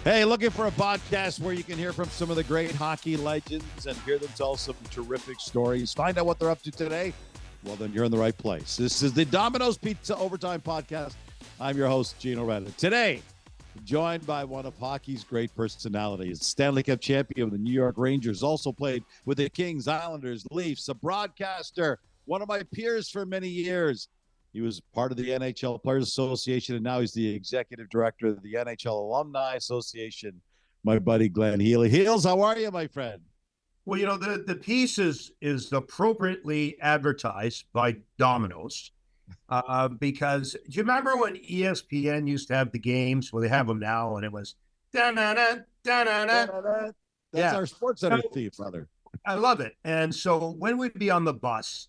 Hey, looking for a podcast where you can hear from some of the great hockey legends and hear them tell some terrific stories. Find out what they're up to today. Well, then you're in the right place. This is the Domino's Pizza Overtime Podcast. I'm your host, Gino Reda. Today, joined by one of hockey's great personalities, Stanley Cup Champion of the New York Rangers, also played with the Kings, Islanders, Leafs, a broadcaster, one of my peers for many years. He was part of the NHL Players Association, and now he's the executive director of the NHL Alumni Association, my buddy Glenn Healy. Heels, how are you, my friend? Well, you know, the piece is appropriately advertised by Domino's because do you remember when ESPN used to have the games? Well, they have them now, and it was da-na-na, da-na-na. That's our Sports Center theme, brother. I love it. And so when we'd be on the bus,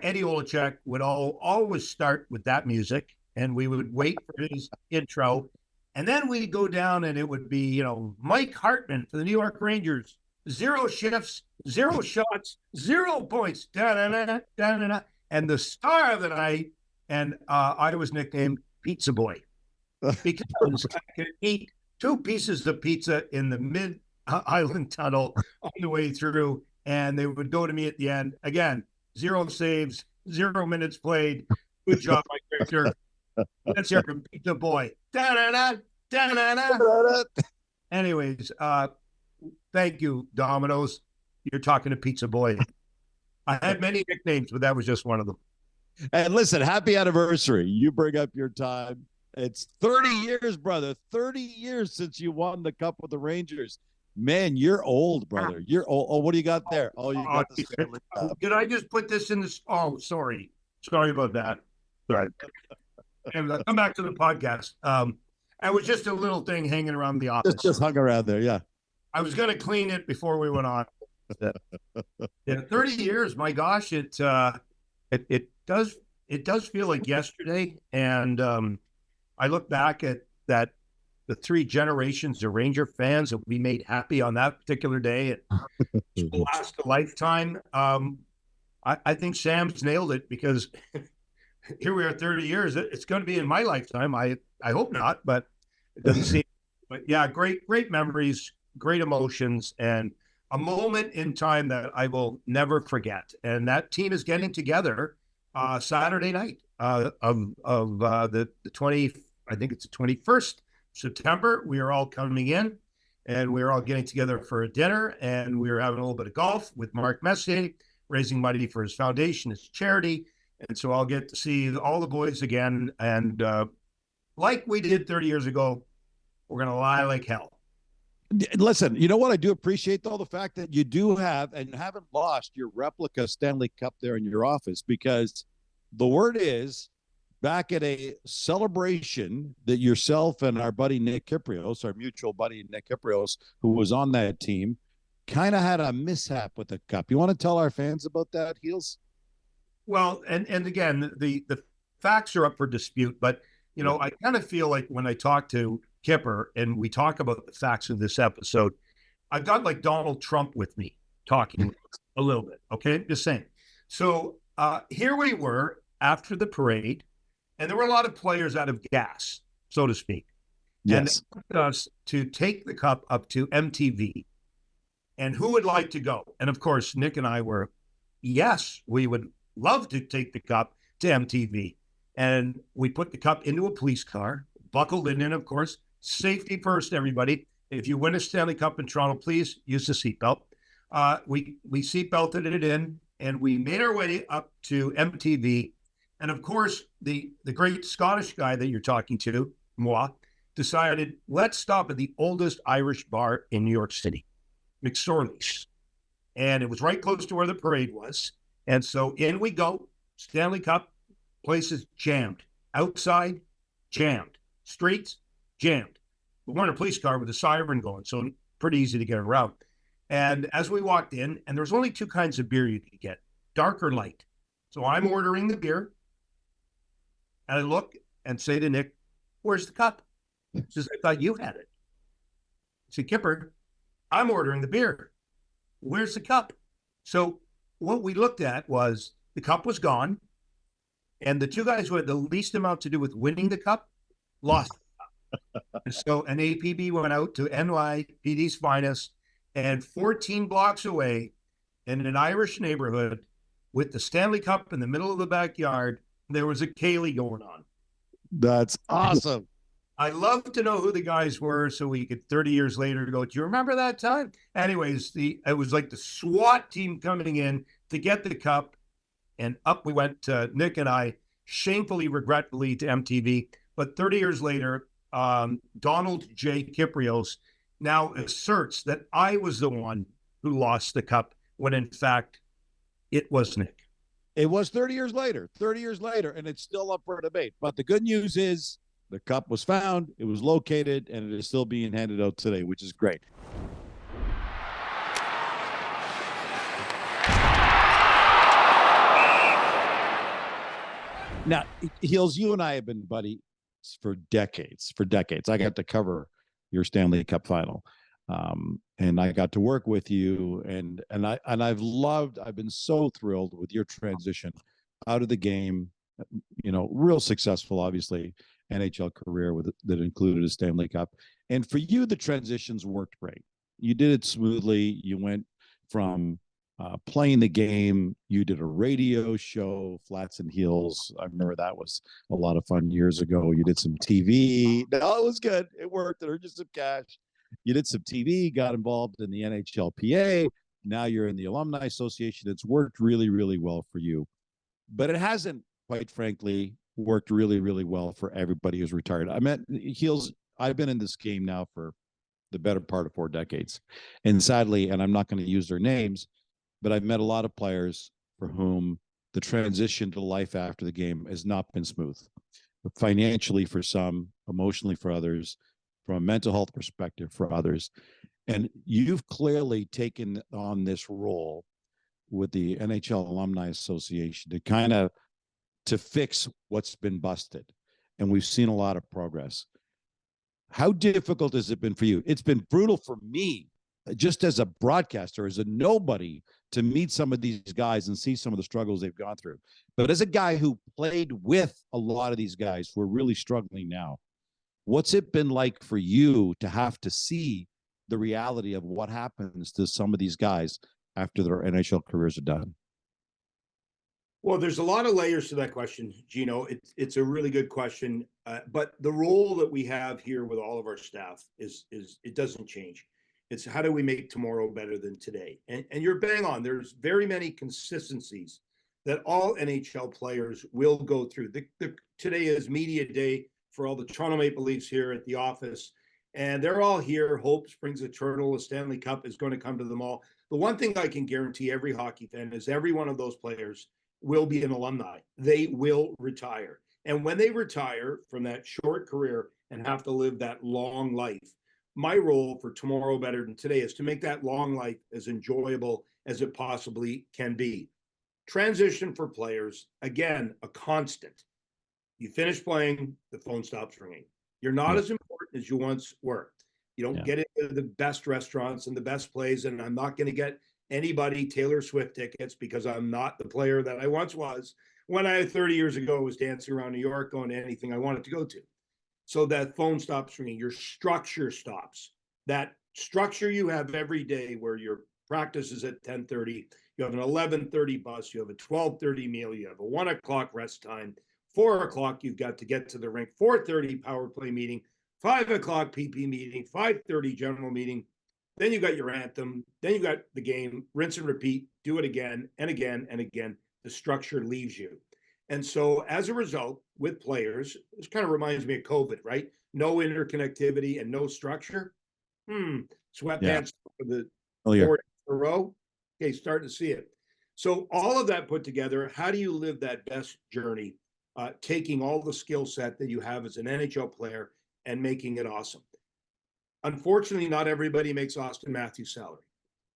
Eddie Olczyk would always start with that music, and we would wait for his intro. And then we'd go down, and it would be, you know, Mike Hartman for the New York Rangers, 0 shifts, 0 shots, 0 points, da-da-da, da-da-da. And the star of the night, and I was nicknamed Pizza Boy because I could eat 2 pieces of pizza in the mid-island tunnel on the way through, and they would go to me at the end. Again, 0 saves, 0 minutes played. Good job, Mike Victor. Let's hear from Pizza Boy. Da-da-da, da-da-da. Anyways, thank you, Domino's. You're talking to Pizza Boy. I had many nicknames, but that was just one of them. And listen, happy anniversary. You bring up your time. It's 30 years, brother. 30 years since you won the Cup with the Rangers. Man, you're old, brother. You're old. Oh, what do you got there? Oh, you got the Stanley Cup. Did I just put this in this? Oh, sorry. Sorry about that. Sorry. And come back to the podcast. I was just a little thing hanging around the office. Just hung around there, yeah. I was going to clean it before we went on. Yeah, 30 years. My gosh, it does feel like yesterday. And I look back at that. The 3 generations of Ranger fans that we made happy on that particular day. It will last a lifetime. I think Sam's nailed it because here we are 30 years. It's going to be in my lifetime. I hope not, but it doesn't seem. But yeah, great memories, great emotions, and a moment in time that I will never forget. And that team is getting together Saturday night of the 20. I think it's the 21st. September, we are all coming in and we're all getting together for a dinner, and we're having a little bit of golf with Mark Messier, raising money for his foundation, his charity. And so I'll get to see all the boys again. And like we did 30 years ago, we're going to lie like hell. Listen, you know what? I do appreciate, though, the fact that you do have and haven't lost your replica Stanley Cup there in your office, because the word is, back at a celebration that yourself and our buddy Nick Kyprios, our mutual buddy Nick Kyprios, who was on that team, kind of had a mishap with the cup. You want to tell our fans about that, Heels? Well, and again, the facts are up for dispute, but, you know, I kind of feel like when I talk to Kipper and we talk about the facts of this episode, I've got like Donald Trump with me talking a little bit, okay? Just saying. So here we were after the parade, and there were a lot of players out of gas, so to speak. Yes. And they wanted us to take the cup up to MTV. And who would like to go? And of course, Nick and I were, yes, we would love to take the cup to MTV. And we put the cup into a police car, buckled it in, of course. Safety first, everybody. If you win a Stanley Cup in Toronto, please use the seatbelt. We seatbelted it in, and we made our way up to MTV. And of course, the great Scottish guy that you're talking to, moi, decided, let's stop at the oldest Irish bar in New York City, McSorley's. And it was right close to where the parade was. And so in we go, Stanley Cup, places jammed. Outside, jammed. Streets, jammed. But we're in a police car with a siren going, so pretty easy to get around. And as we walked in, and there's only 2 kinds of beer you could get, dark or light. So I'm ordering the beer. And I look and say to Nick, where's the cup? He says, I thought you had it. I said, Kipper, I'm ordering the beer. Where's the cup? So what we looked at was the cup was gone, and the 2 guys who had the least amount to do with winning the cup lost the cup. And so an APB went out to NYPD's finest, and 14 blocks away in an Irish neighborhood with the Stanley Cup in the middle of the backyard, there was a Healy going on. That's awesome. I love to know who the guys were so we could 30 years later go, do you remember that time? Anyways, it was like the SWAT team coming in to get the cup, and up we went, Nick and I, shamefully, regretfully, to MTV. But 30 years later, Donald J. Kiprios now asserts that I was the one who lost the cup, when in fact it was Nick. It was 30 years later, and it's still up for debate. But the good news is the cup was found, it was located, and it is still being handed out today, which is great. Now, Heels, you and I have been buddies for decades. I got to cover your Stanley Cup final. And I got to work with you, and I've been so thrilled with your transition out of the game, real successful, obviously, NHL career that included a Stanley Cup. And for you, the transitions worked great. You did it smoothly. You went from playing the game. You did a radio show, Flats and Heels. I remember that was a lot of fun years ago. You did some TV. No, it was good. It worked. It earned you some cash. You did some TV, got involved in the NHL PA. Now you're in the Alumni Association. It's worked really, really well for you. But it hasn't, quite frankly, worked really, really well for everybody who's retired. Heels, I've been in this game now for the better part of 4 decades. And sadly, and I'm not going to use their names, but I've met a lot of players for whom the transition to life after the game has not been smooth. Financially for some, emotionally for others, from a mental health perspective for others. And you've clearly taken on this role with the NHL Alumni Association to fix what's been busted. And we've seen a lot of progress. How difficult has it been for you? It's been brutal for me, just as a broadcaster, as a nobody, to meet some of these guys and see some of the struggles they've gone through. But as a guy who played with a lot of these guys who are really struggling now, what's it been like for you to have to see the reality of what happens to some of these guys after their NHL careers are done? Well, there's a lot of layers to that question, Gino. It's a really good question. But the role that we have here with all of our staff is it doesn't change. It's how do we make tomorrow better than today? And you're bang on. There's very many consistencies that all NHL players will go through. Today is media day for all the Toronto Maple Leafs here at the office. And they're all here. Hope springs eternal. The Stanley Cup is going to come to them all. The one thing I can guarantee every hockey fan is every one of those players will be an alumni. They will retire. And when they retire from that short career and have to live that long life, my role for tomorrow better than today is to make that long life as enjoyable as it possibly can be. Transition for players, again, a constant. You finish playing, the phone stops ringing. You're not as important as you once were. You don't get into the best restaurants and the best plays, and I'm not going to get anybody Taylor Swift tickets because I'm not the player that I once was. When I 30 years ago was dancing around New York, going to anything I wanted to go to. So that phone stops ringing. Your structure stops. That structure you have every day where your practice is at 10:30, you have an 11:30 bus, you have a 12:30 meal, you have a 1 o'clock rest time. 4 o'clock, you've got to get to the rink. 4:30 power play meeting. 5 o'clock PP meeting. 5:30 general meeting. Then you got your anthem. Then you got the game. Rinse and repeat. Do it again and again and again. The structure leaves you. And so as a result, with players, this kind of reminds me of COVID, right? No interconnectivity and no structure. Sweatpants for the 4 days in a row. Okay, starting to see it. So all of that put together, how do you live that best journey? Taking all the skill set that you have as an NHL player and making it awesome. Unfortunately, not everybody makes Austin Matthews' salary.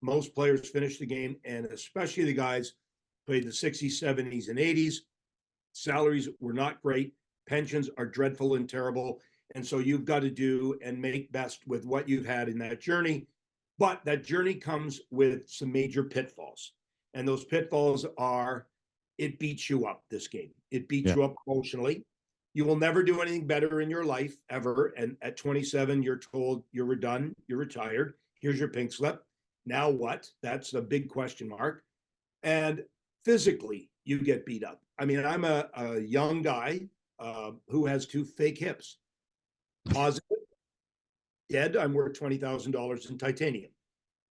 Most players finish the game, and especially the guys played the 60s, 70s, and 80s. Salaries were not great. Pensions are dreadful and terrible. And so you've got to do and make best with what you've had in that journey. But that journey comes with some major pitfalls. And those pitfalls are, it beats you up, this game. It beats you up emotionally. You will never do anything better in your life ever. And at 27, you're told you're done, you're retired. Here's your pink slip. Now what? That's a big question mark. And physically, you get beat up. I mean, I'm a young guy who has 2 fake hips. Positive, dead, I'm worth $20,000 in titanium.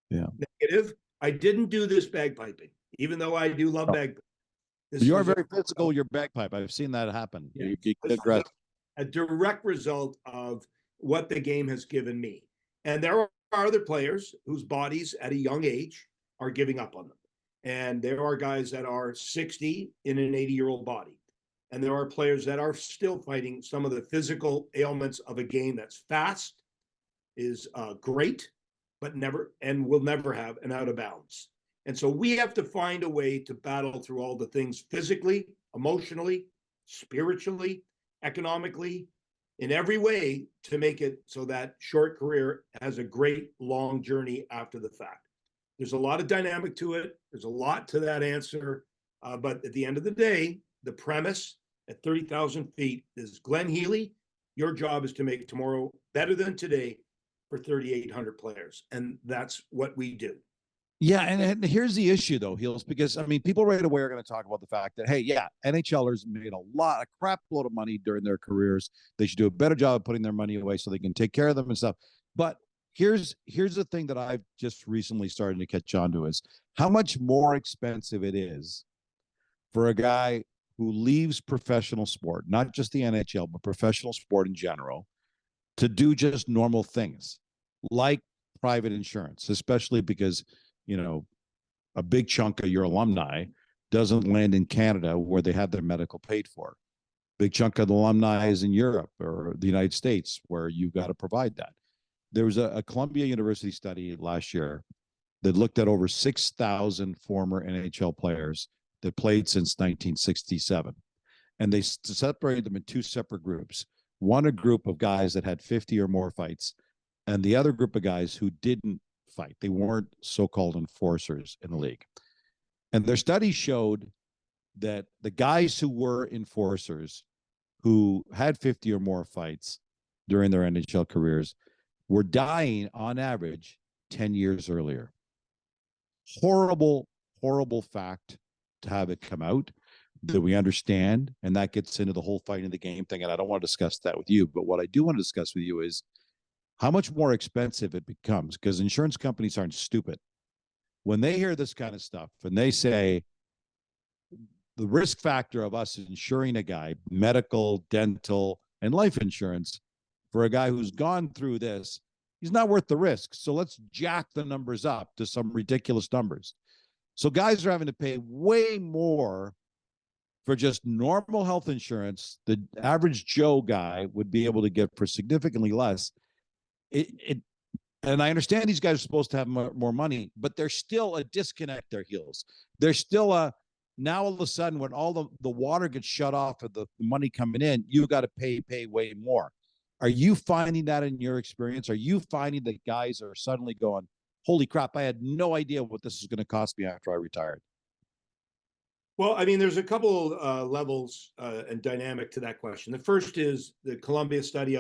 Yeah. Negative, I didn't do this bagpiping, even though I do love bagpiping. You are very physical, your bagpipe. I've seen that happen. Yeah. A direct result of what the game has given me. And there are other players whose bodies at a young age are giving up on them. And there are guys that are 60 in an 80-year-old body. And there are players that are still fighting some of the physical ailments of a game that's fast, is great, but never and will never have an out of bounds. And so we have to find a way to battle through all the things physically, emotionally, spiritually, economically, in every way to make it so that short career has a great long journey after the fact. There's a lot of dynamic to it. There's a lot to that answer. But at the end of the day, the premise at 30,000 feet is Glenn Healy. Your job is to make tomorrow better than today for 3,800 players. And that's what we do. Yeah, and here's the issue, though, Heels, because, I mean, people right away are going to talk about the fact that, hey, yeah, NHLers made a crap load of money during their careers. They should do a better job of putting their money away so they can take care of them and stuff. But here's the thing that I've just recently started to catch on to is how much more expensive it is for a guy who leaves professional sport, not just the NHL, but professional sport in general, to do just normal things like private insurance, especially because, you know, a big chunk of your alumni doesn't land in Canada where they have their medical paid for. Big chunk of the alumni is in Europe or the United States where you've got to provide that. There was a Columbia University study last year that looked at over 6,000 former NHL players that played since 1967. And they separated them in 2 separate groups. One, a group of guys that had 50 or more fights, and the other group of guys who didn't fight. They weren't so-called enforcers in the league. And their study showed that the guys who were enforcers, who had 50 or more fights during their NHL careers, were dying on average 10 years earlier. Horrible, horrible fact to have it come out that we understand. And that gets into the whole fighting the game thing. And I don't want to discuss that with you. But what I do want to discuss with you is how much more expensive it becomes, because insurance companies aren't stupid. When they hear this kind of stuff and they say the risk factor of us insuring a guy, medical, dental, and life insurance for a guy who's gone through this, he's not worth the risk. So let's jack the numbers up to some ridiculous numbers. So guys are having to pay way more for just normal health insurance. The average Joe guy would be able to get for significantly less. And I understand these guys are supposed to have more money, but there's still a disconnect there, Heels. There's still now all of a sudden when all the water gets shut off of the money coming in, you got to pay way more. Are you finding that in your experience? Are you finding that guys are suddenly going, holy crap, I had no idea what this is going to cost me after I retired? Well, I mean, there's a couple levels and dynamic to that question. The first is the Columbia study.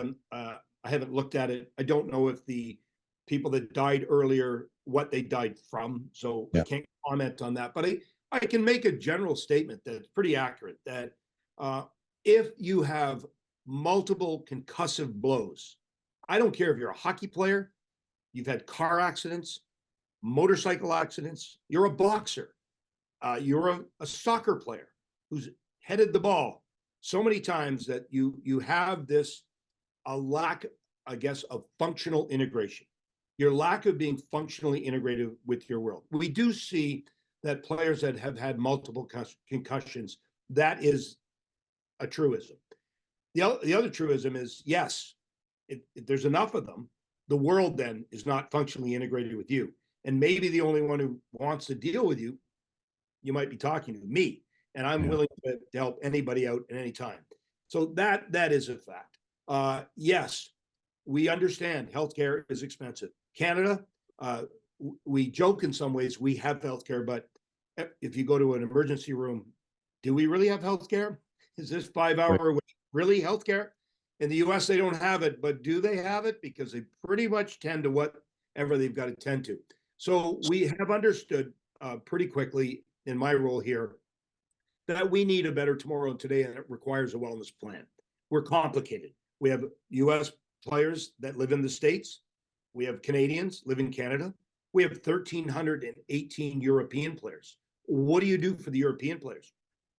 I haven't looked at it. I don't know if the people that died earlier, what they died from. So I can't comment on that. But I can make a general statement that's pretty accurate, that if you have multiple concussive blows, I don't care if you're a hockey player, you've had car accidents, motorcycle accidents, you're a boxer, you're a soccer player who's headed the ball so many times that you have a lack, I guess, of functional integration. Your lack of being functionally integrated with your world. We do see that players that have had multiple concussions, that is a truism. The other truism is, yes, if there's enough of them, the world then is not functionally integrated with you. And maybe the only one who wants to deal with you, you might be talking to me. And I'm willing to help anybody out at any time. So that is a fact. Yes, we understand healthcare is expensive. Canada, we joke in some ways we have healthcare, but if you go to an emergency room, do we really have healthcare? Is this 5-hour wait really healthcare? In the US, they don't have it, but do they have it? Because they pretty much tend to whatever they've got to tend to. So we have understood pretty quickly in my role here that we need a better tomorrow and today, and it requires a wellness plan. We're complicated. We have US players that live in the States. We have Canadians live in Canada. We have 1,318 European players. What do you do for the European players?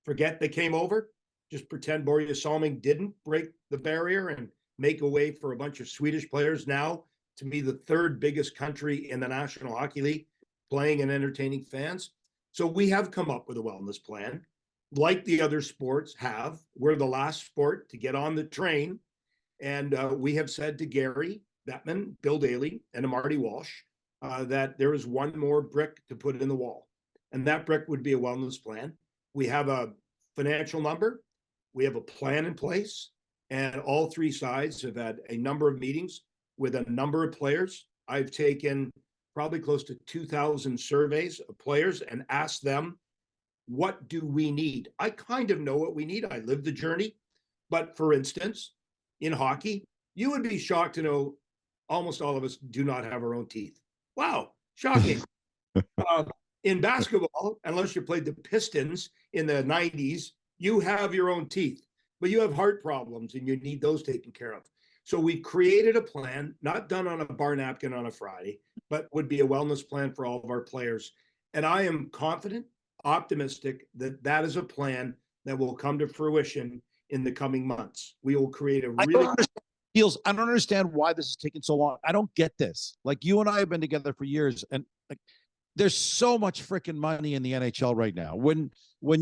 Forget they came over? Just pretend Borja Salming didn't break the barrier and make a way for a bunch of Swedish players now to be the third biggest country in the National Hockey League, playing and entertaining fans? So we have come up with a wellness plan, like the other sports have. We're the last sport to get on the train. And we have said to Gary Bettman, Bill Daly, and Marty Walsh that there is one more brick to put in the wall. And that brick would be a wellness plan. We have a financial number. We have a plan in place. And all three sides have had a number of meetings with a number of players. I've taken probably close to 2,000 surveys of players and asked them, what do we need? I kind of know what we need. I lived the journey. But for instance, in hockey, you would be shocked to know almost all of us do not have our own teeth. Wow, shocking. In basketball, unless you played the Pistons in the 90s, you have your own teeth, but you have heart problems and you need those taken care of. So we created a plan, not done on a bar napkin on a Friday, but would be a wellness plan for all of our players. And I am confident, optimistic that that is a plan that will come to fruition in the coming months. We will create a really... I don't understand why this is taking so long. I don't get this. Like, you and I have been together for years, and like, there's so much freaking money in the NHL right now. When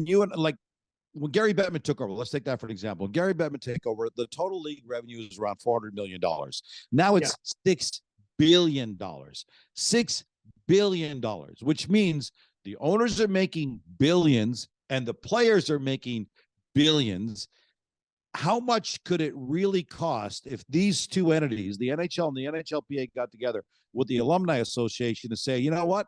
Gary Bettman took over, let's take that for an example. When Gary Bettman took over, the total league revenue is around $400 million. Now it's $6 billion. $6 billion, which means the owners are making billions and the players are making billions. How much could it really cost if these two entities, the NHL and the NHLPA, got together with the Alumni Association to say, you know what?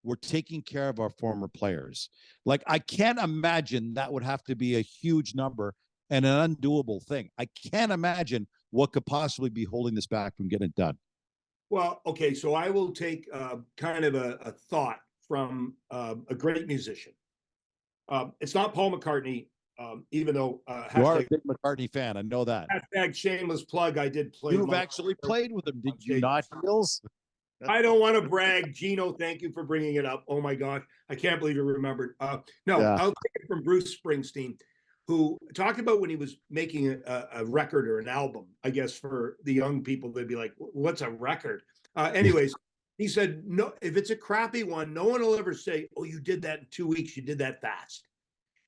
We're taking care of our former players. Like, I can't imagine that would have to be a huge number and an undoable thing. I can't imagine what could possibly be holding this back from getting it done. Well, okay, so I will take kind of a thought from a great musician. It's not Paul McCartney, even though you are a big McCartney fan. I know that. Hashtag shameless plug. I did play. You've actually played with him, did you not, Hills? I don't want to brag. Gino, thank you for bringing it up. Oh my God, I can't believe you remembered. I'll take it from Bruce Springsteen, who talked about when he was making a record or an album. I guess for the young people, they'd be like, "What's a record?" Anyways, he said, "No, if it's a crappy one, no one will ever say, 'Oh, you did that in 2 weeks. You did that fast.'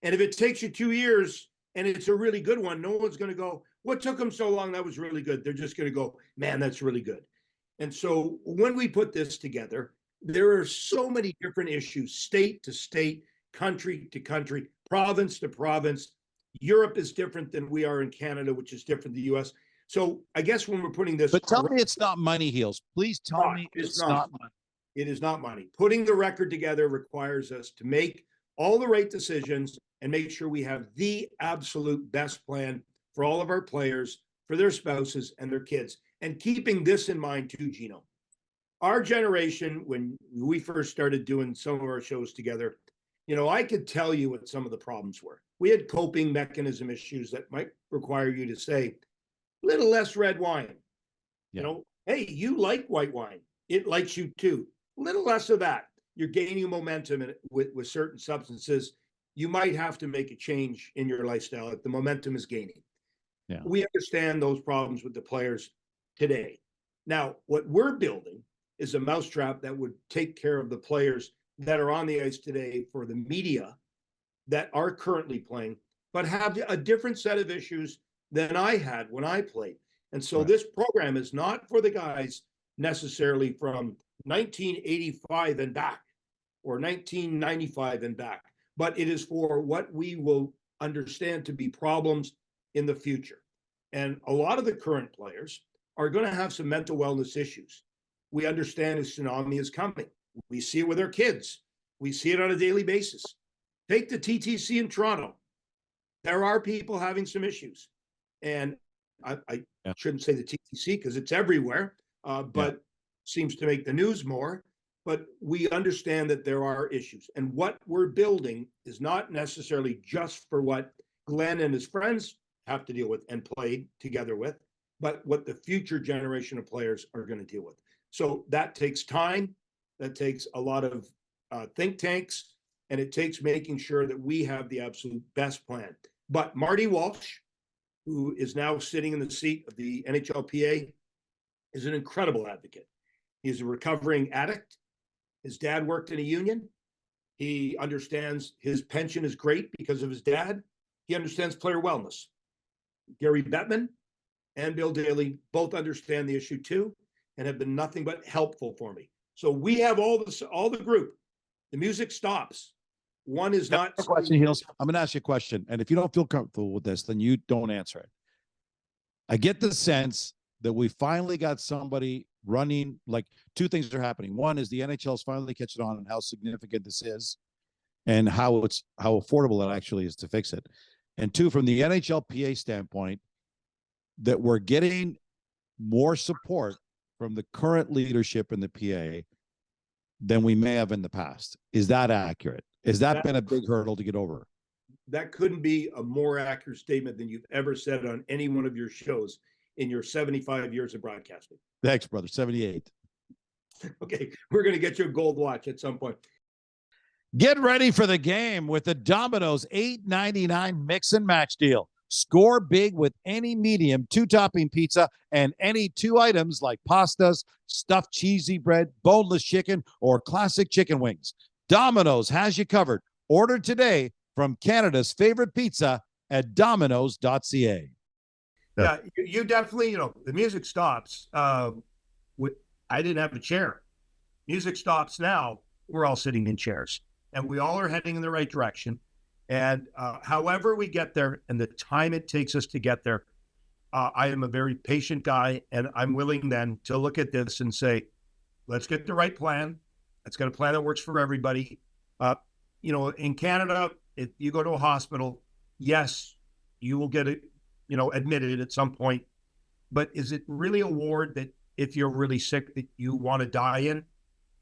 And if it takes you 2 years and it's a really good one, no one's going to go, 'What took them so long? That was really good.' They're just going to go, 'Man, that's really good.'" And so when we put this together, there are so many different issues, state to state, country to country, province to province. Europe is different than we are in Canada, which is different than the US. So I guess when we're putting this... But tell me it's not money, Heels. Please tell me it's not money. It is not money. Putting the record together requires us to make all the right decisions and make sure we have the absolute best plan for all of our players, for their spouses and their kids. And keeping this in mind too, Gino, our generation, when we first started doing some of our shows together, you know, I could tell you what some of the problems were. We had coping mechanism issues that might require you to say, a little less red wine. Yeah. You know, hey, you like white wine. It likes you too. A little less of that. You're gaining momentum with certain substances. You might have to make a change in your lifestyle if the momentum is gaining. Yeah. We understand those problems with the players today. Now, what we're building is a mousetrap that would take care of the players that are on the ice today for the media that are currently playing, but have a different set of issues than I had when I played. And so this program is not for the guys necessarily from 1985 and back or 1995 and back, but it is for what we will understand to be problems in the future. And a lot of the current players are going to have some mental wellness issues. We understand a tsunami is coming. We see it with our kids. We see it on a daily basis. Take the TTC in Toronto. There are people having some issues. and I Yeah. shouldn't say the TTC because it's everywhere, but seems to make the news more. But we understand that there are issues, and what we're building is not necessarily just for what Glenn and his friends have to deal with and play together with, but what the future generation of players are going to deal with. So that takes time, that takes a lot of think tanks, and it takes making sure that we have the absolute best plan. But Marty Walsh, who is now sitting in the seat of the NHLPA, is an incredible advocate. He's a recovering addict. His dad worked in a union. He understands his pension is great because of his dad. He understands player wellness. Gary Bettman and Bill Daly both understand the issue too, and have been nothing but helpful for me. So we have all the group. The music stops. One is not. Question, Heels. I'm going to ask you a question, and if you don't feel comfortable with this, then you don't answer it. I get the sense that we finally got somebody running. Like, two things are happening. One is the NHL is finally catching on and how significant this is, and how affordable it actually is to fix it. And two, from the NHLPA standpoint, that we're getting more support from the current leadership in the PA than we may have in the past. Is that accurate? Has that been a big hurdle to get over? That couldn't be a more accurate statement than you've ever said on any one of your shows in your 75 years of broadcasting. Thanks, brother. 78. Okay, we're going to get you a gold watch at some point. Get ready for the game with the Domino's $8.99 mix and match deal. Score big with any medium 2-topping pizza and any 2 items like pastas, stuffed cheesy bread, boneless chicken, or classic chicken wings. Domino's has you covered. Order today from Canada's favorite pizza at domino's.ca. Yeah, you definitely, the music stops. I didn't have a chair. Music stops now. We're all sitting in chairs, and we all are heading in the right direction. And however we get there and the time it takes us to get there, I am a very patient guy, and I'm willing then to look at this and say, let's get the right plan. Let's get a plan that works for everybody. In Canada, if you go to a hospital, yes, you will get admitted at some point. But is it really a ward that if you're really sick that you want to die in,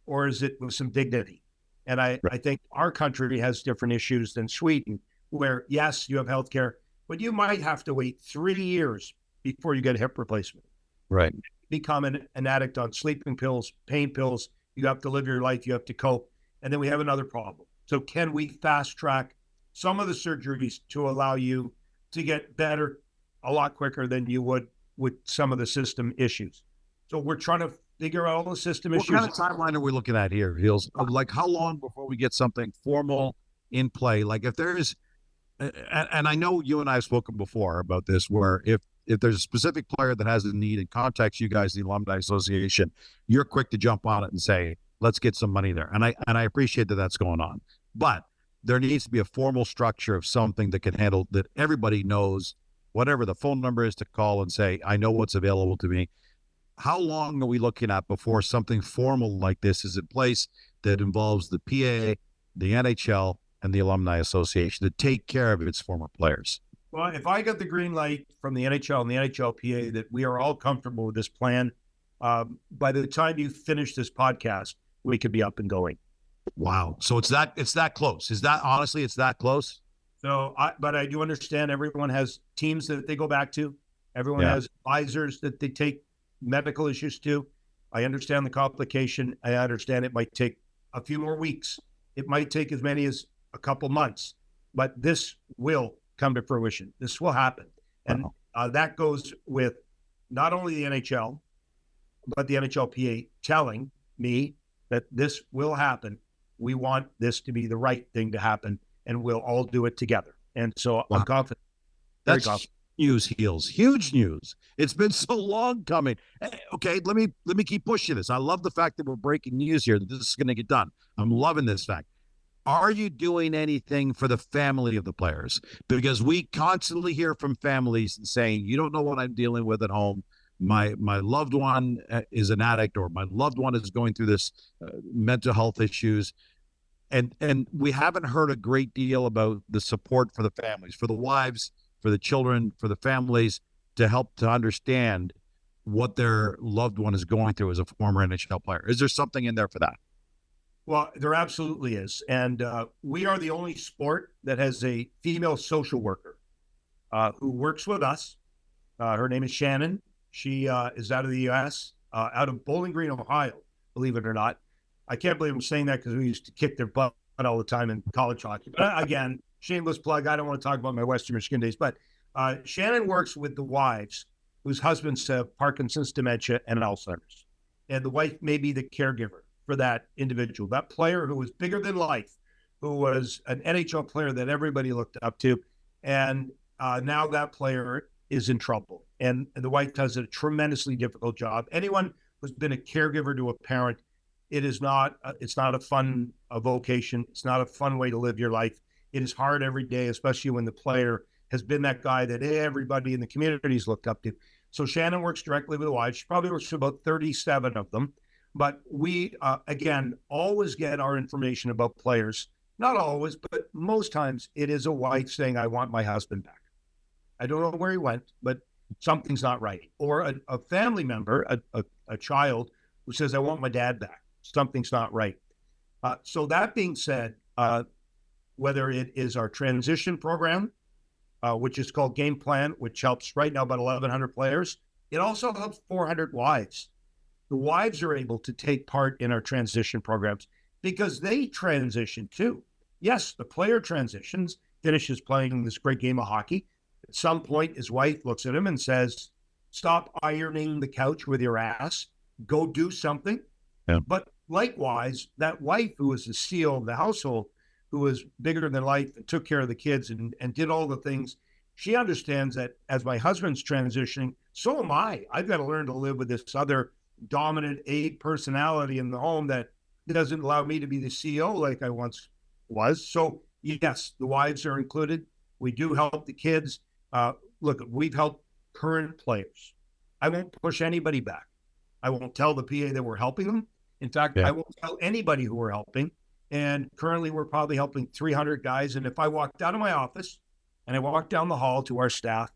or is it with some dignity? And I think our country has different issues than Sweden, where, yes, you have healthcare, but you might have to wait 3 years before you get a hip replacement. Right. Become an addict on sleeping pills, pain pills. You have to live your life. You have to cope. And then we have another problem. So can we fast track some of the surgeries to allow you to get better a lot quicker than you would with some of the system issues? So we're trying to figure out all the system issues. What kind of timeline are we looking at here, Heels? Like, how long before we get something formal in play? Like, if there's, and I know you and I have spoken before about this, where if there's a specific player that has a need and contacts you guys, the Alumni Association, you're quick to jump on it and say, let's get some money there. And I appreciate that that's going on. But there needs to be a formal structure of something that can handle, that everybody knows, whatever the phone number is to call and say, I know what's available to me. How long are we looking at before something formal like this is in place that involves the PA, the NHL, and the Alumni Association to take care of its former players? Well, if I got the green light from the NHL and the NHLPA that we are all comfortable with this plan, by the time you finish this podcast, we could be up and going. Wow. So it's that close. Is that, honestly, it's that close? So, but I do understand everyone has teams that they go back to. Everyone has advisors that they take medical issues to. I understand the complication. I understand it might take a few more weeks. It might take as many as a couple months, but this will come to fruition. This will happen. And that goes with not only the NHL, but the NHLPA telling me that this will happen. We want this to be the right thing to happen, and we'll all do it together. And so I'm confident. That's confident. News, Heels. Huge news. It's been so long coming. Okay, let me keep pushing this. I love the fact that we're breaking news here, that this is going to get done. I'm loving this fact. Are you doing anything for the family of the players? Because we constantly hear from families saying, you don't know what I'm dealing with at home. My loved one is an addict, or my loved one is going through this mental health issues. And we haven't heard a great deal about the support for the families, for the wives, for the children, for the families. to help to understand what their loved one is going through as a former NHL player? Is there something in there for that? Well, there absolutely is. And we are the only sport that has a female social worker who works with us. Her name is Shannon. She is out of the U.S., out of Bowling Green, Ohio, believe it or not. I can't believe I'm saying that because we used to kick their butt all the time in college hockey. But again, shameless plug. I don't want to talk about my Western Michigan days. But Shannon works with the wives whose husbands have Parkinson's, dementia, and Alzheimer's. And the wife may be the caregiver for that individual, that player who was bigger than life, who was an NHL player that everybody looked up to. And now that player is in trouble. And the wife does a tremendously difficult job. Anyone who's been a caregiver to a parent, it's not a fun vocation. It's not a fun way to live your life. It is hard every day, especially when the player has been that guy that everybody in the community's looked up to. So Shannon works directly with the wives. She probably works with about 37 of them. But we, again, always get our information about players. Not always, but most times it is a wife saying, I want my husband back. I don't know where he went, but something's not right. Or a family member, a child who says, I want my dad back. Something's not right. So that being said, whether it is our transition program, which is called Game Plan, which helps right now about 1,100 players, it also helps 400 wives. The wives are able to take part in our transition programs because they transition too. Yes, the player transitions, finishes playing this great game of hockey. At some point, his wife looks at him and says, stop ironing the couch with your ass. Go do something. Yeah. But likewise, that wife who was the CEO of the household, who was bigger than life and took care of the kids and did all the things, she understands that as my husband's transitioning, so am I. I've got to learn to live with this other dominant A personality in the home that doesn't allow me to be the CEO like I once was. So yes, the wives are included. We do help the kids. Look, we've helped current players. I won't push anybody back. I won't tell the PA that we're helping them. In fact, I won't tell anybody who we're helping. And currently we're probably helping 300 guys. And if I walk out of my office and I walk down the hall to our staff,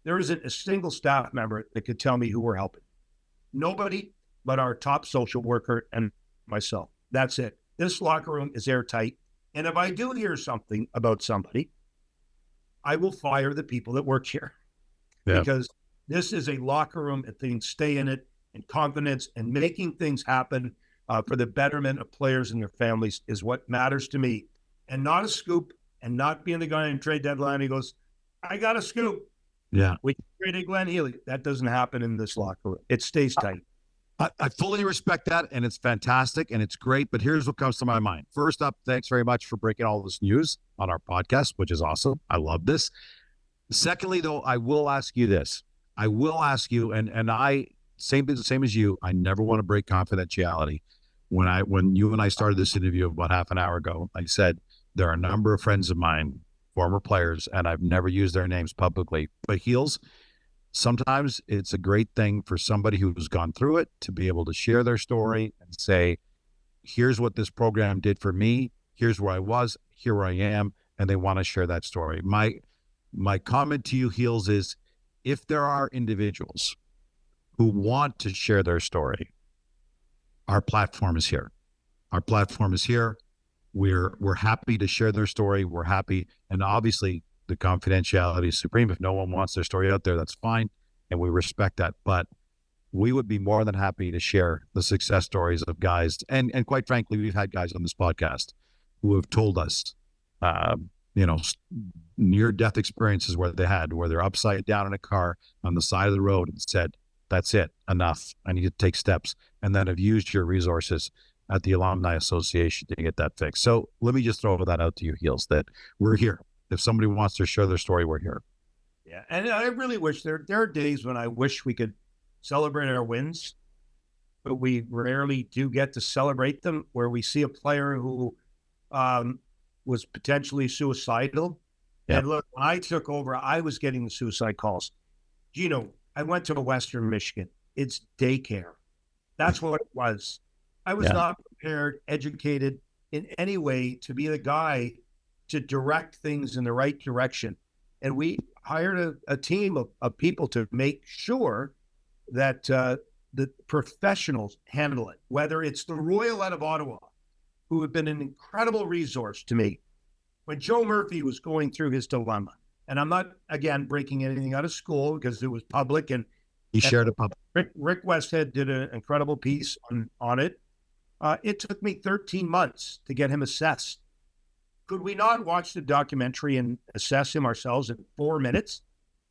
there isn't a single staff member that could tell me who we're helping. Nobody but our top social worker and myself. That's it. This locker room is airtight. And if I do hear something about somebody, I will fire the people that work here. Because this is a locker room and things stay in it, and confidence and making things happen for the betterment of players and their families is what matters to me. And not a scoop, and not being the guy in trade deadline who goes, I got a scoop. Yeah. We traded Glenn Healy. That doesn't happen in this locker room. It stays tight. I fully respect that, and it's fantastic, and it's great, but here's what comes to my mind. First up, thanks very much for breaking all this news on our podcast, which is awesome. I love this. Secondly, though, I will ask you this. I will ask you, and I, same as you, I never want to break confidentiality. When you and I started this interview about half an hour ago, I said, there are a number of friends of mine, former players, and I've never used their names publicly, but Heels, sometimes it's a great thing for somebody who's gone through it to be able to share their story and say, here's what this program did for me. Here's where I was, here where I am. And they want to share that story. My comment to you, Heels, is if there are individuals who want to share their story, our platform is here. Our platform is here. We're happy to share their story. We're happy. And obviously the confidentiality is supreme. If no one wants their story out there, that's fine. And we respect that. But we would be more than happy to share the success stories of guys. And quite frankly, we've had guys on this podcast who have told us, near-death experiences where they're upside down in a car on the side of the road and said, that's it, enough. I need to take steps. And then have used your resources at the Alumni Association to get that fixed. So let me just throw that out to you, Heels, that we're here. If somebody wants to share their story, we're here. Yeah, and I really wish there are days when I wish we could celebrate our wins, but we rarely do get to celebrate them, where we see a player who was potentially suicidal. Yeah. And look, when I took over, I was getting the suicide calls. I went to Western Michigan. It's daycare. That's what it was. I was not prepared, educated in any way to be the guy to direct things in the right direction. And hired a team of people to make sure that the professionals handle it, whether it's the Royal out of Ottawa, who have been an incredible resource to me. When Joe Murphy was going through his dilemma, and I'm not, again, breaking anything out of school because it was public, and He shared it public. Rick Westhead did an incredible piece on it. It took me 13 months to get him assessed. Could we not watch the documentary and assess him ourselves in 4 minutes?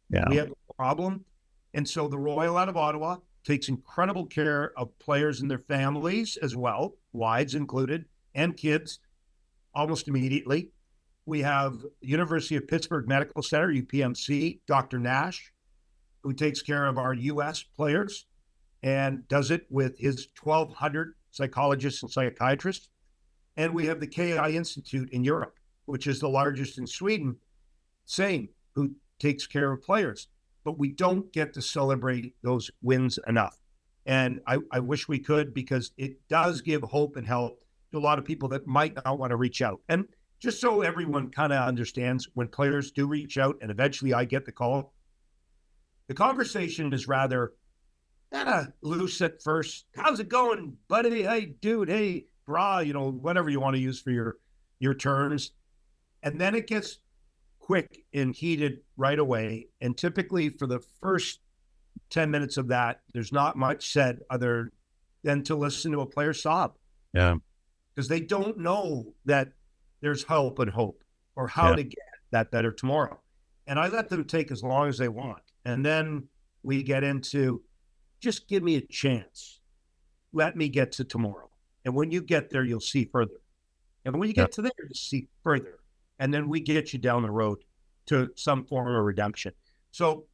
Yeah. We have a problem. And so the Royal out of Ottawa takes incredible care of players and their families as well, wives included, and kids almost immediately. We have University of Pittsburgh Medical Center, UPMC, Dr. Nash, who takes care of our U.S. players and does it with his 1,200 psychologists and psychiatrists. And we have the KI Institute in Europe, which is the largest in Sweden, same, who takes care of players. But we don't get to celebrate those wins enough. And I wish we could, because it does give hope and help to a lot of people that might not want to reach out. And just so everyone kind of understands, when players do reach out and eventually I get the call, the conversation is rather kind of loose at first. How's it going, buddy? Hey, dude. Hey, brah, whatever you want to use for your terms. And then it gets quick and heated right away. And typically for the first 10 minutes of that, there's not much said other than to listen to a player sob. Yeah. Because they don't know that there's help and hope, or how to get that better tomorrow. And I let them take as long as they want. And then we get into, just give me a chance. Let me get to tomorrow. And when you get there, you'll see further. And when you get to there, you'll see further. And then we get you down the road to some form of redemption. So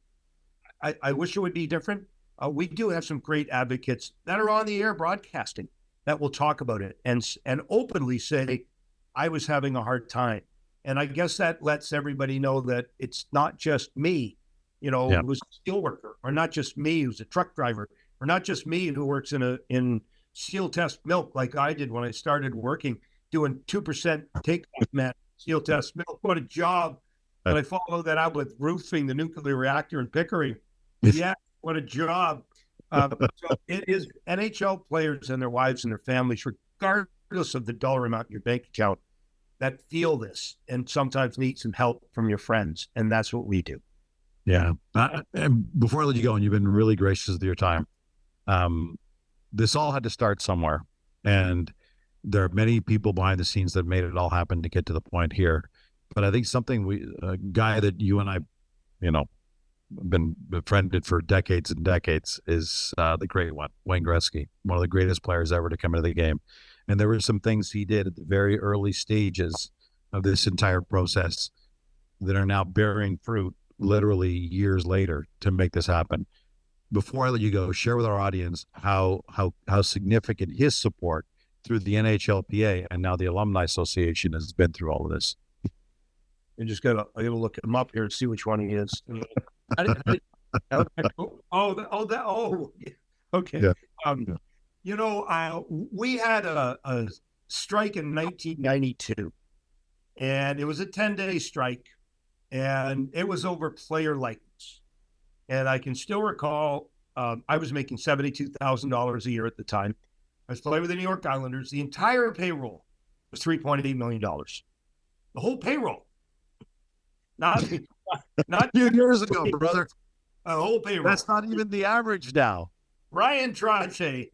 I wish it would be different. We do have some great advocates that are on the air broadcasting that will talk about it and openly say, I was having a hard time. And I guess that lets everybody know that it's not just me, who's a steel worker, or not just me who's a truck driver, or not just me who works in steel test milk like I did when I started working, doing 2% takeoff, man, steel test milk. What a job. But I followed that up with roofing the nuclear reactor in Pickering. Yeah, what a job. So it is NHL players and their wives and their families, regardless of the dollar amount in your bank account, that feel this and sometimes need some help from your friends. And that's what we do. Yeah. And before I let you go, and you've been really gracious with your time, this all had to start somewhere. And there are many people behind the scenes that made it all happen to get to the point here. But I think something a guy that you and I, been befriended for decades and decades is the great one, Wayne Gretzky, one of the greatest players ever to come into the game. And there were some things he did at the very early stages of this entire process that are now bearing fruit literally years later to make this happen. Before I let you go, share with our audience how significant his support through the NHLPA and now the Alumni Association has been through all of this. I gotta look him up here and see which one he is. Okay. Yeah. We had a strike in 1992, and it was a 10-day strike, and it was over player likeness. And I can still recall, I was making $72,000 a year at the time. I was playing with the New York Islanders. The entire payroll was $3.8 million. The whole payroll. Not A few years ago, brother. The whole payroll. That's not even the average now. Ryan Trache,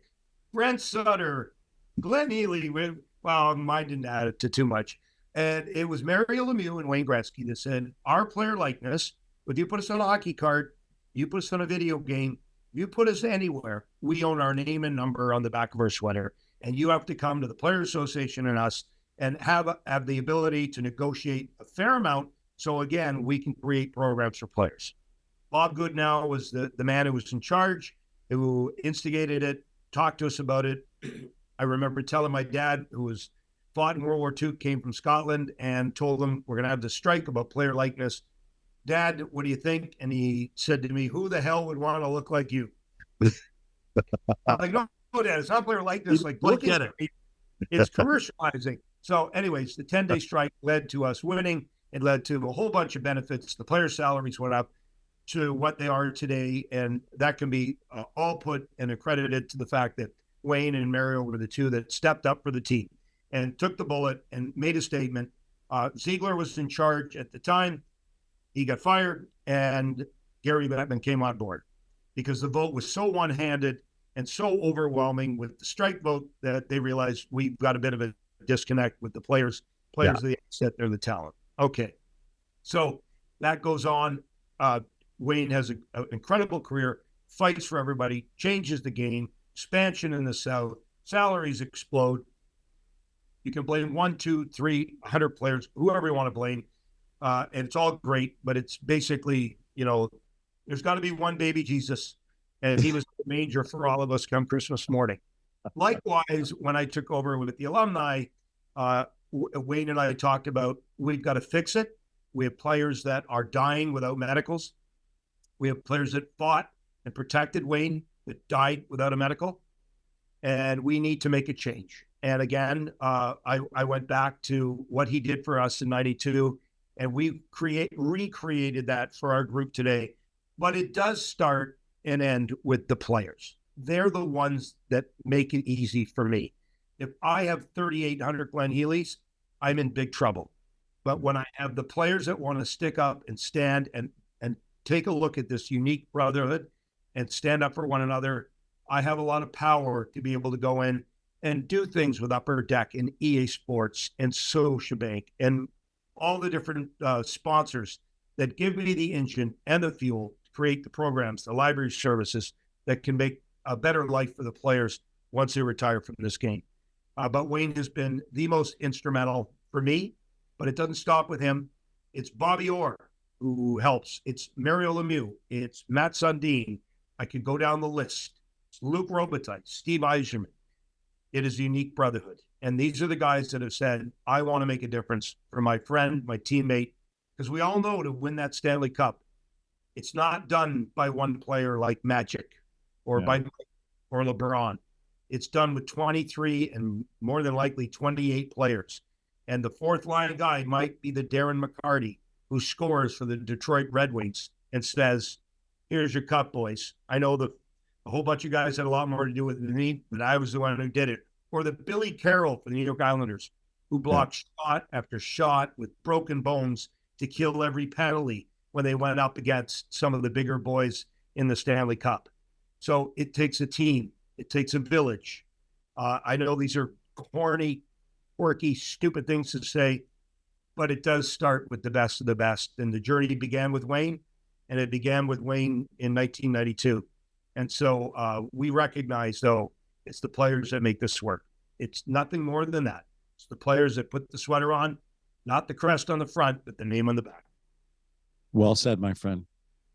Brent Sutter, Glenn Healy. Well, mine didn't add it to too much. And it was Mario Lemieux and Wayne Gretzky that said, our player likeness, if you put us on a hockey card, you put us on a video game, you put us anywhere, we own our name and number on the back of our sweater. And you have to come to the Player Association and us and have the ability to negotiate a fair amount. So again, we can create programs for players. Bob Goodnow was the man who was in charge, who instigated it, talked to us about it. I remember telling my dad, who was fought in World War II, came from Scotland, and told him, we're going to have this strike about player likeness. Dad, what do you think? And he said to me, who the hell would want to look like you? I'm like, no, Dad, it's not player likeness. Like, look at it. It's commercializing. So anyways, the 10-day strike led to us winning. It led to a whole bunch of benefits. The player salaries went up to what they are today, and that can be all put and accredited to the fact that Wayne and Mario were the two that stepped up for the team and took the bullet and made a statement. Ziegler was in charge at the time. He got fired, and Gary Bettman came on board because the vote was so one-handed and so overwhelming with the strike vote that they realized we've got a bit of a disconnect with the players. Players of the asset, they're the talent. Okay, so that goes on. Wayne has an incredible career, fights for everybody, changes the game, expansion in the South, salaries explode. You can blame 1, 2, 3, 100 players, whoever you want to blame. And it's all great, but it's basically, there's got to be one baby Jesus, and he was the manger for all of us come Christmas morning. Likewise, when I took over with the alumni, Wayne and I talked about we've got to fix it. We have players that are dying without medicals. We have players that fought and protected Wayne that died without a medical, and we need to make a change. And again, I went back to what he did for us in '92, and we recreated that for our group today. But it does start and end with the players. They're the ones that make it easy for me. If I have 3,800 Glenn Healys, I'm in big trouble. But when I have the players that want to stick up and stand and take a look at this unique brotherhood and stand up for one another, I have a lot of power to be able to go in and do things with Upper Deck and EA Sports and Scotiabank and all the different sponsors that give me the engine and the fuel to create the programs, the library services that can make a better life for the players once they retire from this game. But Wayne has been the most instrumental for me, but it doesn't stop with him. It's Bobby Orr who helps. It's Mario Lemieux. It's Matt Sundin. I could go down the list. It's Luke Robitaille, Steve Yzerman. It is a unique brotherhood. And these are the guys that have said, I want to make a difference for my friend, my teammate, because we all know to win that Stanley Cup, it's not done by one player like Magic or by or LeBron. It's done with 23 and more than likely 28 players. And the fourth line guy might be the Darren McCarty who scores for the Detroit Red Wings and says, here's your cup, boys. I know a whole bunch of guys had a lot more to do with it than me, but I was the one who did it. Or the Billy Carroll for the New York Islanders, who blocked shot after shot with broken bones to kill every penalty when they went up against some of the bigger boys in the Stanley Cup. So it takes a team. It takes a village. I know these are corny, quirky, stupid things to say, but it does start with the best of the best. And the journey began with Wayne, and it began with Wayne in 1992. And so we recognize, though, it's the players that make this work. It's nothing more than that. It's the players that put the sweater on, not the crest on the front, but the name on the back. Well said, my friend.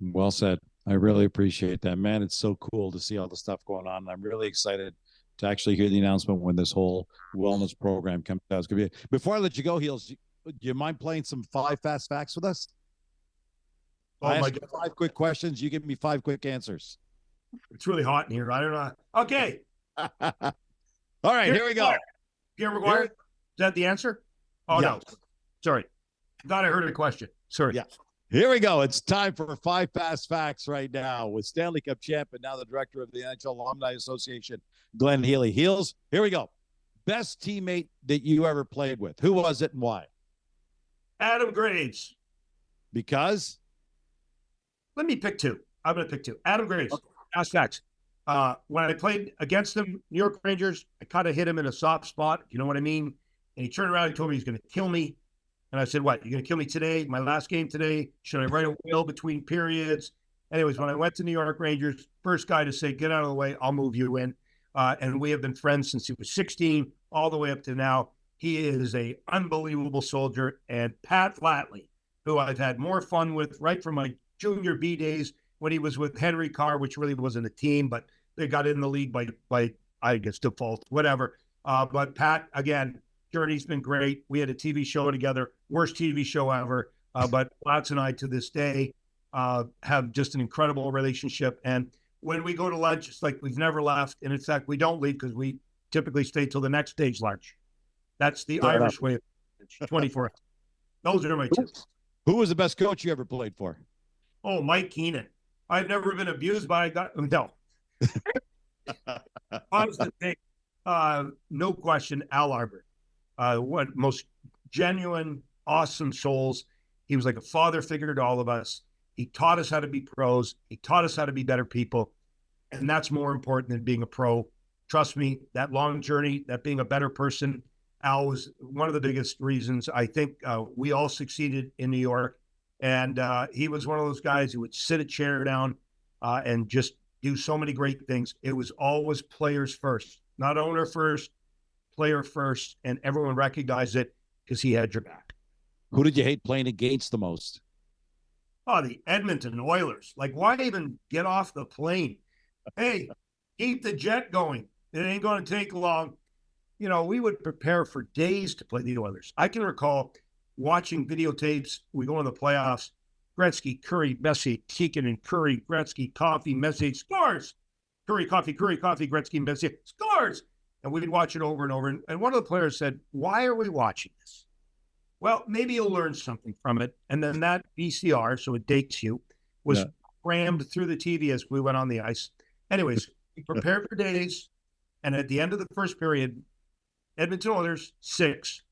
Well said. I really appreciate that, man. It's so cool to see all the stuff going on. I'm really excited to actually hear the announcement when this whole wellness program comes out. It's gonna be. Before I let you go, Heels, do you mind playing some 5 fast facts with us? Oh, I ask you 5 quick questions. You give me 5 quick answers. It's really hot in here. I don't know. Okay. All right, here we go. Pierre McGuire, is that the answer? Oh, yeah. No. Sorry. Thought I heard a question. Sorry. Yeah. Here we go. It's time for 5 fast facts right now with Stanley Cup champion, now the director of the NHL Alumni Association, Glenn Healy. Heels, here we go. Best teammate that you ever played with. Who was it and why? Adam Graves. Because? Let me pick 2. I'm going to pick 2. Adam Graves. Okay. Fast facts. When I played against them, New York Rangers, I kind of hit him in a soft spot. You know what I mean? And he turned around and told me he's going to kill me. And I said, what, you're going to kill me today? My last game today? Should I write a will between periods? Anyways, when I went to New York Rangers, first guy to say, get out of the way, I'll move you in. And we have been friends since he was 16, all the way up to now. He is a unbelievable soldier. And Pat Flatley, who I've had more fun with right from my junior B days when he was with Henry Carr, which really wasn't a team, but they got in the league by I guess, default, whatever. But Pat, again, journey's been great. We had a TV show together, worst TV show ever. But Flats and I, to this day, have just an incredible relationship. And when we go to lunch, it's like we've never left. And in fact, we don't leave because we typically stay till the next stage lunch. That's the Irish way of 24 hours. Those are my two. Who was the best coach you ever played for? Oh, Mike Keenan. I've never been abused by a guy. No. Honestly, no question, Al Arbor. What most genuine, awesome souls. He was like a father figure to all of us. He taught us how to be pros. He taught us how to be better people. And that's more important than being a pro. Trust me, that long journey, that being a better person, Al was one of the biggest reasons I think we all succeeded in New York. And he was one of those guys who would sit a chair down and just do so many great things. It was always players first, not owner first, player first, and everyone recognized it because he had your back. Who did you hate playing against the most? Oh, the Edmonton Oilers. Like, why even get off the plane? Hey, keep the jet going. It ain't going to take long. You know, we would prepare for days to play the Oilers. I can recall watching videotapes. We go in the playoffs. Gretzky, Curry, Messi, Keegan and Curry, Gretzky, Coffee, Messi, scores. Curry, Coffee, Gretzky, Messi, scores. And we'd watch it over and over. And one of the players said, why are we watching this? Well, maybe you'll learn something from it. And then that VCR, so it dates you, was crammed through the TV as we went on the ice. Anyways, we prepared for days. And at the end of the first period, Edmonton Oilers 6,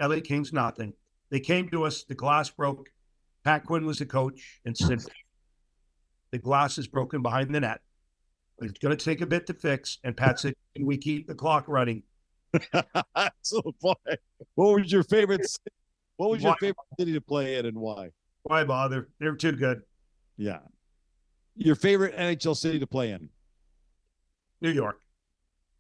LA Kings nothing. They came to us, the glass broke. Pat Quinn was the coach and said, the glass is broken behind the net. It's going to take a bit to fix. And Pat said, can we keep the clock running? So, boy, what was your favorite city to play in and why? Why bother? They're too good. Yeah. Your favorite NHL city to play in? New York.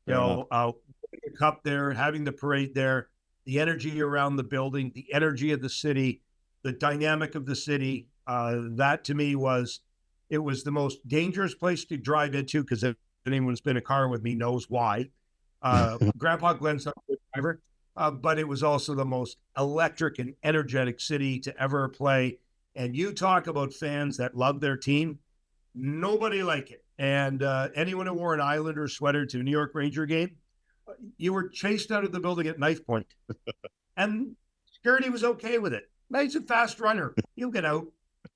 Fair winning the cup there, having the parade there, the energy around the building, the energy of the city, the dynamic of the city. That to me was the most dangerous place to drive into because if anyone's been in a car with me knows why. Grandpa Glenn's not a good driver, but it was also the most electric and energetic city to ever play. And you talk about fans that love their team, nobody like it. And anyone who wore an Islander sweater to a New York Ranger game, you were chased out of the building at knife point. And security was okay with it. He's a fast runner. You'll get out.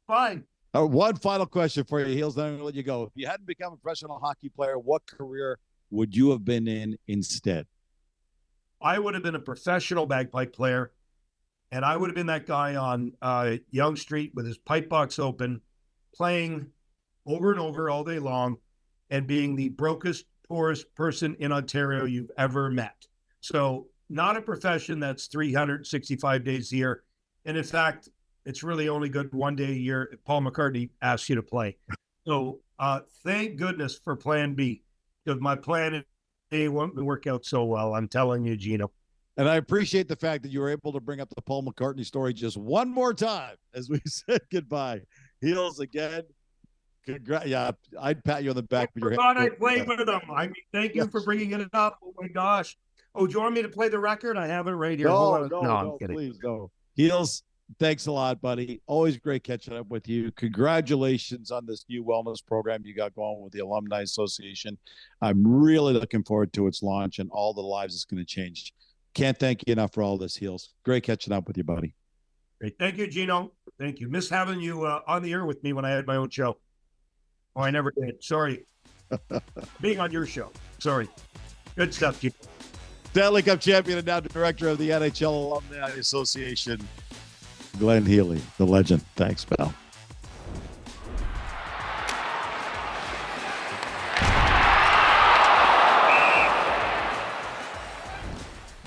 Fine. One final question for you, Heels, then I'm going to let you go. If you hadn't become a professional hockey player, what career would you have been in instead? I would have been a professional bagpipe player, and I would have been that guy on Yonge Street with his pipe box open, playing over and over all day long, and being the brokest, poorest person in Ontario you've ever met. So not a profession that's 365 days a year. And in fact, it's really only good one day a year if Paul McCartney asks you to play. So thank goodness for plan B, because my plan A won't work out so well. I'm telling you, Gino. And I appreciate the fact that you were able to bring up the Paul McCartney story just one more time as we said goodbye. Heels again. Yeah, I'd pat you on the back with your hand. I played with them. I mean, thank you for bringing it up. Oh my gosh. Oh, do you want me to play the record? I have it right here. No, I'm kidding. Please, no. Heels, thanks a lot, buddy. Always great catching up with you. Congratulations on this new wellness program you got going with the Alumni Association. I'm really looking forward to its launch and all the lives it's going to change. Can't thank you enough for all this, Heels. Great catching up with you, buddy. Great. Thank you, Gino. Thank you. Miss having you on the air with me when I had my own show. Oh, I never did. Sorry. Being on your show. Sorry. Good stuff, Gino. Stanley Cup champion and now director of the NHL Alumni Association, Glenn Healy, the legend. Thanks, pal.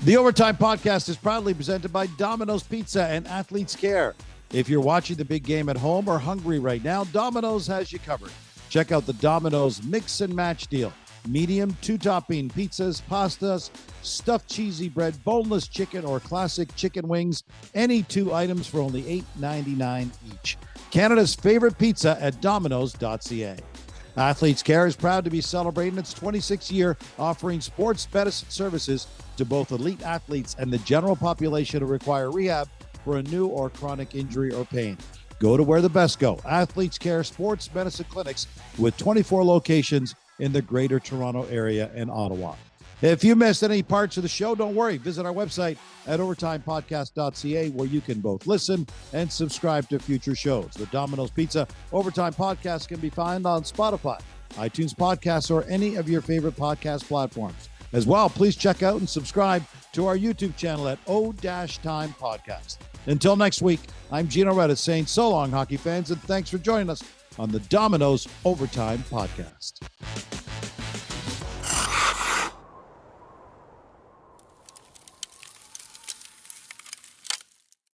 The Overtime Podcast is proudly presented by Domino's Pizza and Athletes Care. If you're watching the big game at home or hungry right now, Domino's has you covered. Check out the Domino's Mix and Match deal. Medium, 2-topping pizzas, pastas, stuffed cheesy bread, boneless chicken, or classic chicken wings. Any 2 items for only $8.99 each. Canada's favorite pizza at Domino's.ca. Athletes Care is proud to be celebrating its 26th year offering sports medicine services to both elite athletes and the general population who require rehab for a new or chronic injury or pain. Go to where the best go. Athletes Care Sports Medicine Clinics with 24 locations in the Greater Toronto Area and Ottawa. If you missed any parts of the show, don't worry. Visit our website at overtimepodcast.ca, where you can both listen and subscribe to future shows. The Domino's Pizza Overtime Podcast can be found on Spotify, iTunes Podcasts, or any of your favorite podcast platforms. As well, please check out and subscribe to our YouTube channel at O-Time Podcast. Until next week, I'm Gino Redis saying so long, hockey fans, and thanks for joining us on the Domino's Overtime Podcast.